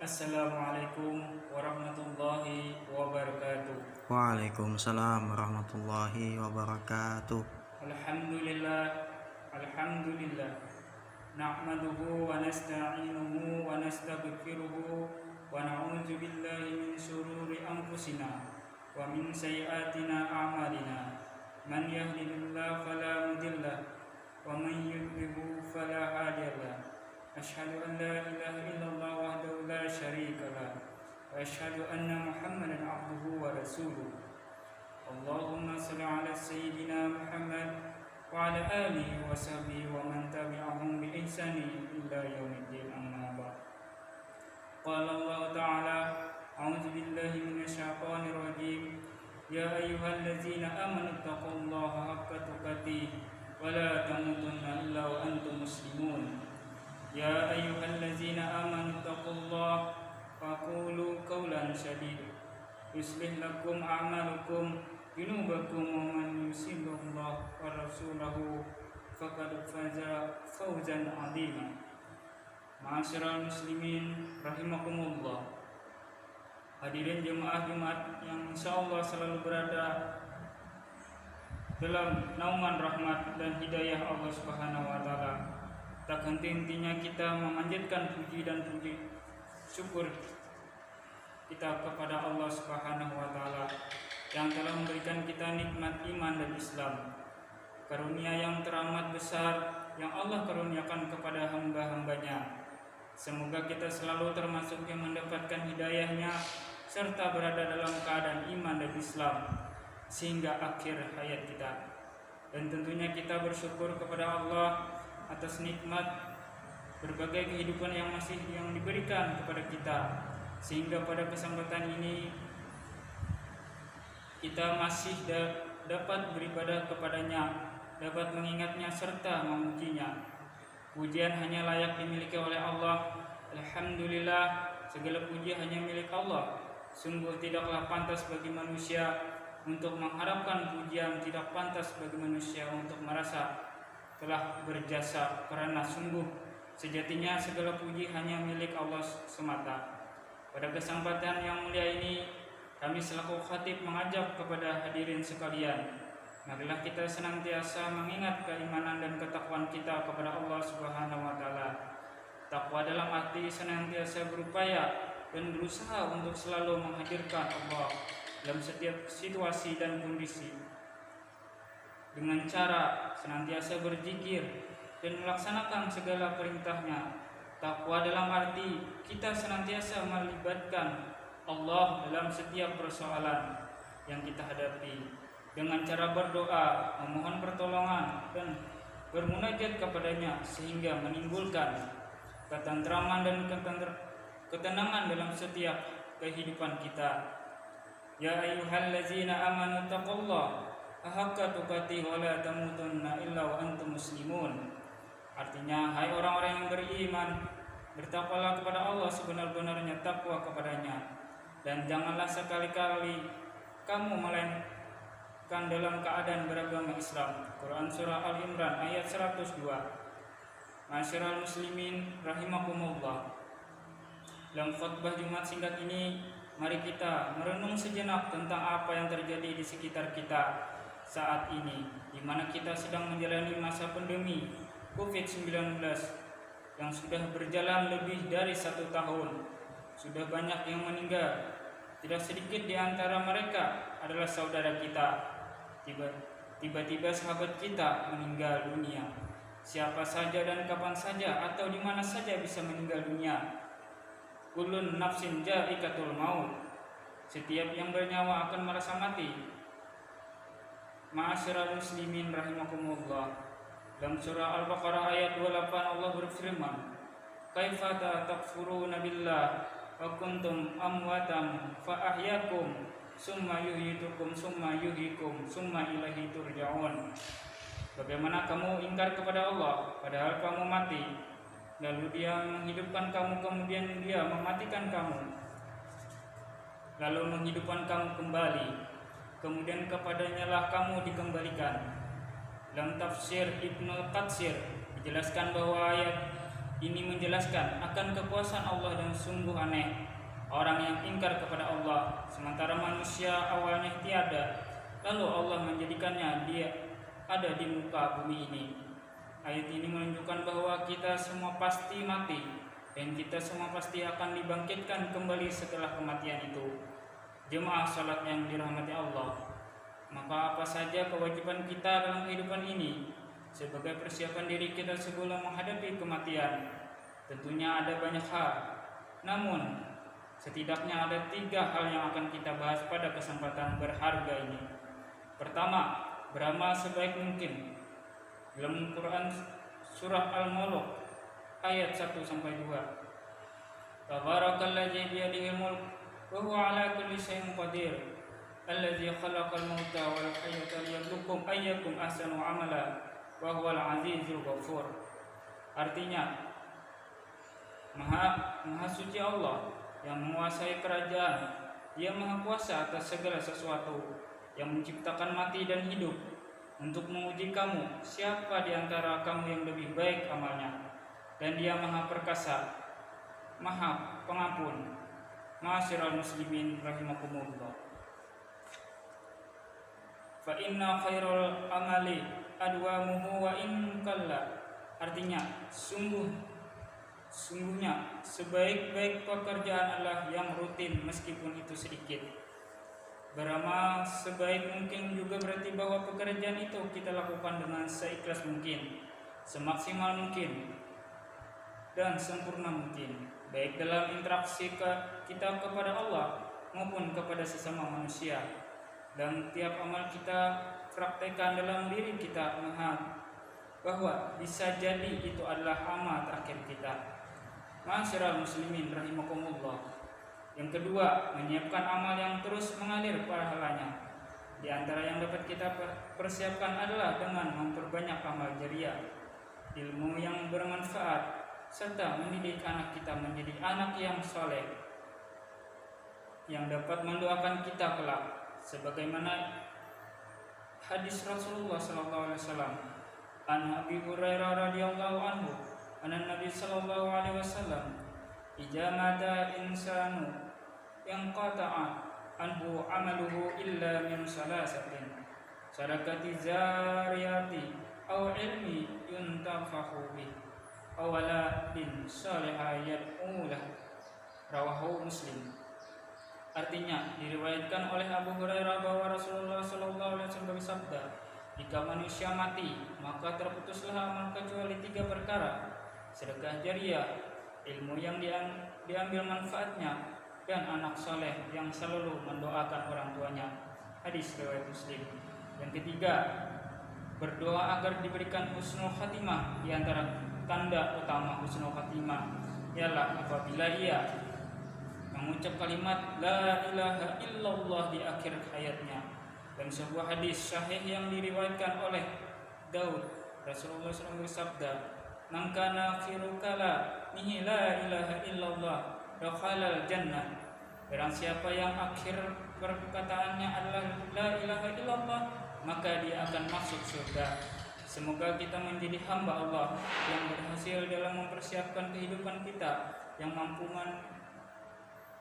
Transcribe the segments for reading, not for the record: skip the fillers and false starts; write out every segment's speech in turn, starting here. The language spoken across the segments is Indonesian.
Assalamualaikum warahmatullahi wabarakatuh. Waalaikumsalam warahmatullahi wabarakatuh. Alhamdulillah, alhamdulillah. Nahmaduhu wa nasta'inuhu wa nastaghfiruhu wa na'udzu billahi min shururi anfusina wa min sayyiatina a'malina. Man yahdihillahu fala mudilla wa man yudlil fala hadiyalah. Asyhadu an la ilaha illallah wahdahu la syarika lah wa asyhadu anna Muhammadan abduhu wa rasuluh. Allahumma shalli ala sayyidina Muhammad wa ala alihi wa sahbihi wa man tabi'ahum bi ihsani ila yaumiddin, amma ba'd. Qala Allah ta'ala, a'udzu billahi minasy syaithanir rajim. Ya ayyuhallazina amanu taqullaha haqqa tuqatih wa la tamutunna illa wa antum muslimun. Ya ayyuhallazina amanu taqullaha faqulu qawlan sadida yuslih lakum a'malukum junubakum wa man yusillallahu wa rasulahu faqad faza fawzan 'azima. Ma'asyiral muslimin rahimakumullah. Hadirin jemaah Jumat yang insyaallah selalu berada dalam naungan rahmat dan hidayah Allah Subhanahu wa taala. Tak henti-hentinya kita memanjatkan puji dan puji syukur kita kepada Allah Subhanahu wa taala yang telah memberikan kita nikmat iman dan Islam. Karunia yang teramat besar yang Allah karuniakan kepada hamba-hambanya. Semoga kita selalu termasuk yang mendapatkan hidayahnya serta berada dalam keadaan iman dan Islam sehingga akhir hayat kita. Dan tentunya kita bersyukur kepada Allah atas nikmat berbagai kehidupan yang diberikan kepada kita, sehingga pada kesempatan ini kita masih dapat beribadah kepadanya, dapat mengingatnya serta memujinya. Pujian hanya layak dimiliki oleh Allah. Alhamdulillah, segala puji hanya milik Allah. Sungguh tidaklah pantas bagi manusia untuk mengharapkan pujian, tidak pantas bagi manusia untuk merasa telah berjasa, karena sungguh sejatinya segala puji hanya milik Allah semata. Pada kesempatan yang mulia ini, kami selaku khatib mengajak kepada hadirin sekalian, marilah kita senantiasa mengingat keimanan dan ketakwaan kita kepada Allah Subhanahu wa taala. Takwa dalam arti senantiasa berupaya dan berusaha untuk selalu menghadirkan Allah dalam setiap situasi dan kondisi, dengan cara senantiasa berzikir dan melaksanakan segala perintahnya. Takwa dalam arti kita senantiasa melibatkan Allah dalam setiap persoalan yang kita hadapi, dengan cara berdoa, memohon pertolongan dan bermunajat kepadanya, sehingga menimbulkan ketentraman dan ketenangan dalam setiap kehidupan kita. Ya ayyuhallazina amanu taqullaha haqqa tuqatih wa la tamutunna illa wa antum muslimun. Artinya, hai orang-orang yang beriman, bertakwalah kepada Allah sebenar-benarnya takwa kepadanya, dan janganlah sekali-kali kamu melainkan dalam keadaan beragama Islam. Quran surah Al-Imran ayat 102. Ma'asyiral muslimin rahimakumullah. Dalam khutbah Jumat singkat ini, mari kita merenung sejenak tentang apa yang terjadi di sekitar kita saat ini, di mana kita sedang menjalani masa pandemi COVID-19 yang sudah berjalan lebih dari 1 tahun. Sudah banyak yang meninggal. Tidak sedikit di antara mereka adalah saudara kita. Tiba-tiba sahabat kita meninggal dunia. Siapa saja dan kapan saja atau di mana saja bisa meninggal dunia. Kullun nafsin ja'ikatul maut. Setiap yang bernyawa akan merasa mati. Ma'asyiral muslimin rahimakumullah. Dalam surah Al-Baqarah ayat 28 Allah berfirman, "Kaifa takfuruna billah wa kuntum amwatan fa ahyakum summa yuhyikum summa yuhyikum summa ilaihi turja'un." Bagaimana kamu ingkar kepada Allah padahal kamu mati, lalu Dia menghidupkan kamu, kemudian Dia mematikan kamu, lalu menghidupkan kamu kembali, kemudian kepadanya lah kamu dikembalikan. Dalam tafsir Ibnu Katsir dijelaskan bahwa ayat Ini menjelaskan akan kekuasaan Allah dan sungguh aneh orang yang ingkar kepada Allah sementara manusia awalnya tiada, lalu Allah menjadikannya dia ada di muka bumi ini. Ayat ini menunjukkan bahwa kita semua pasti mati dan kita semua pasti akan dibangkitkan kembali setelah kematian itu. Jemaah salat yang dirahmati Allah, maka apa saja kewajiban kita dalam kehidupan ini sebagai persiapan diri kita sebelum menghadapi kematian? Tentunya ada banyak hal, namun setidaknya ada 3 hal yang akan kita bahas pada kesempatan berharga ini. Pertama, beramal sebaik mungkin. Dalam Quran surah Al-Mulk ayat 1-2. Tabarakalladzi biyadihil mulk wa huwa ala kulli syai'in qadir. Alladzi khalaqal mauta wal hayata liyabluwakum ayyukum ahsanu amala wa huwal azizul ghafur. Artinya, Maha suci Allah yang menguasai kerajaan. Dia maha kuasa atas segala sesuatu, yang menciptakan mati dan hidup untuk menguji kamu siapa di antara kamu yang lebih baik amalnya. Dan dia maha perkasa, maha pengampun. Ma'asyiral muslimin rahimakumullah. Fa inna khairul amali adwamuhu wa in qalla. Artinya, sungguhnya sebaik-baik pekerjaan adalah yang rutin meskipun itu sedikit. Beramal sebaik mungkin juga berarti bahwa pekerjaan itu kita lakukan dengan seikhlas mungkin, semaksimal mungkin, dan sempurna mungkin, baik dalam interaksi kita kepada Allah maupun kepada sesama manusia. Dan tiap amal kita praktekkan dalam diri kita bahwa bisa jadi itu adalah amal terakhir kita. Ma'asyiral muslimin rahimakumullah. Yang kedua, menyiapkan amal yang terus mengalir pahalanya. Di antara yang dapat kita persiapkan adalah dengan memperbanyak amal jariah, ilmu yang bermanfaat, serta mendidik anak kita menjadi anak yang saleh yang dapat mendoakan kita kelak, sebagaimana hadis Rasulullah SAW. An Abi Hurairah radhiyallahu anhu, anna Nabi sallallahu alaihi wasallam, "Idza mata insanu yang qata'a anhu amaluhu illa min salasatin, sadaqati zariyati aw ilmi yuntafahu bih aw waladin salihah yad'u lahu." Rawahu Muslim. Artinya, diriwayatkan oleh Abu Hurairah bahwa Rasulullah sallallahu alaihi wasallam bersabda, "Jika manusia mati, maka terputuslah amal kecuali 3 perkara: sedekah jariah, ilmu yang diambil manfaatnya, dan anak soleh yang selalu mendoakan orang tuanya." Hadis riwayat Muslim. Yang ketiga, berdoa agar diberikan husnul khatimah. Di antara tanda utama husnul khatimah ialah apabila ia mengucap kalimat la ilaha illallah di akhir hayatnya. Dan sebuah hadis sahih yang diriwayatkan oleh Daud, Rasulullah SAW bersabda, "Man kana akhiru kalamihi la ilaha illallah dakhalal jannah." Barang siapa yang akhir perkataannya adalah la ilaha illallah, maka dia akan masuk surga. Semoga kita menjadi hamba Allah yang berhasil dalam mempersiapkan kehidupan kita, yang mampu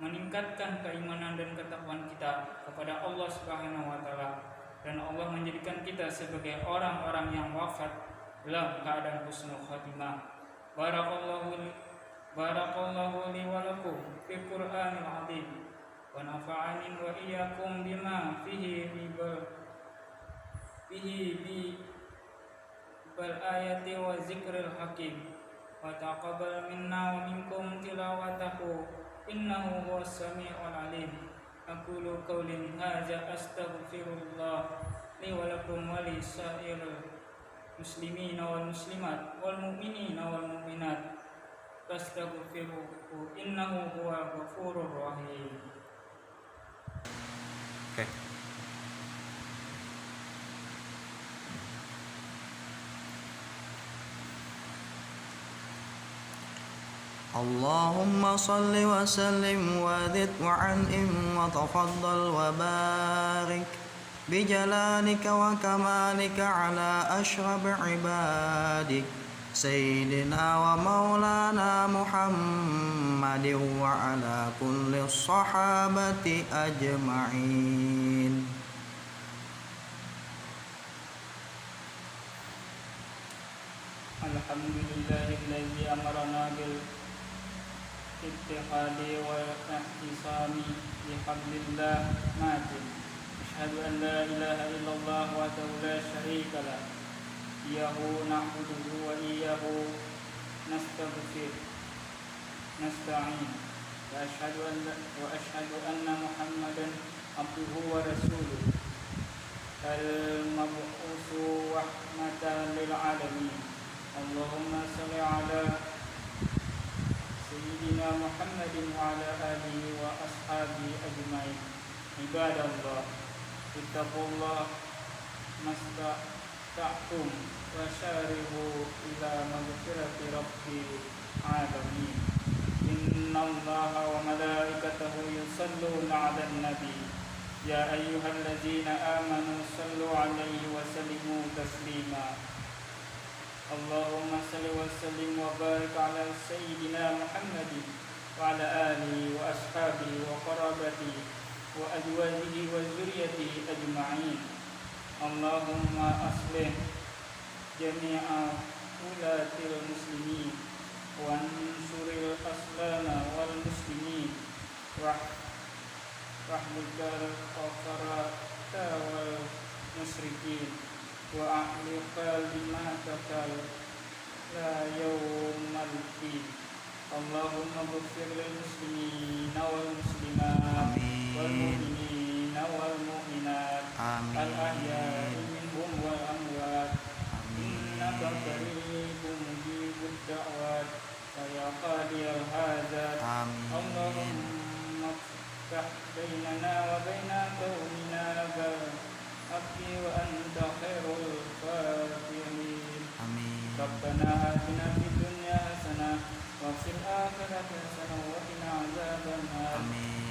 meningkatkan keimanan dan ketakwaan kita kepada Allah Subhanahu wa taala, dan Allah menjadikan kita sebagai orang-orang yang wafat dalam keadaan husnul khatimah. Barakallahu li wa lakum fil Qur'anil azim wa nafa'ani wa iyyakum bima fihi bal ayati wa zikril hakim wa taqabbal minna wa minkum tilawatahu innahu huwas sami'ul alim. Aqulu qawli hadza astaghfirullah li wa lakum wa li sa'iril muslimina wal muslimat wal mu'minina wal mu'minat fastaghfiruhu innahu huwal ghafurur rahim. Oke. Allahumma salli wa sallim wa zid wa an'im wa tafaddal wa barik bijalalika wa kamalika ala ashraf ibadik سيدنا ومولانا محمد وعلى كل الصحابة أجمعين. Alhamdulillahilladzi amarana bil ittihadi wal ihtisami bihablillah matin. Asyhadu an la ilaha illallah wahdahu la syarika lah. Iyyahu na'budu wa iyyahu nasta'in. Wa asyhadu anna Muhammadan abduhu wa rasuluh. Al-mab'utsu rahmatan lil alamin. Allahumma salli ala Sayyidina Muhammadin wa ala alihi wa ashabihi ajma'in. Ibadallah, ittaqullah mastata'tum wa syarihu ila maghfirati rabbil alamin. Innallaha wa malaikatahu yusalluna 'alan nabi. Ya ayyuhalladzina amanu sallu 'alaihi wa sallimu taslima. Allahumma salli wa sallim wa barik ala Sayyidina Muhammadin wa ala alihi wa ashabihi wa qarabatihi wa azwajihi wa zurriyyatihi ajma'in. Allahumma aslih jami'a ulatil muslimin wa ansuril aslana wal muslimin rahmikal qafarata wal musyrikin wa a'liqal dimatakal la yawmal din. Allahumma ghfir lil muslimina wal muslimat wal mu'minina wal mu'minat al ahya'i minhum wal amwat. Innaka qaribun mujibud da'wat ya qadiyal hajat. Allahumma iftah bainana wa baina qaumina bil haqqi wa anta khairul fatihin. Amin. Rabbana atina fid dunya hasanah wa fil akhirati hasanah wa qina adzabannar. Amin.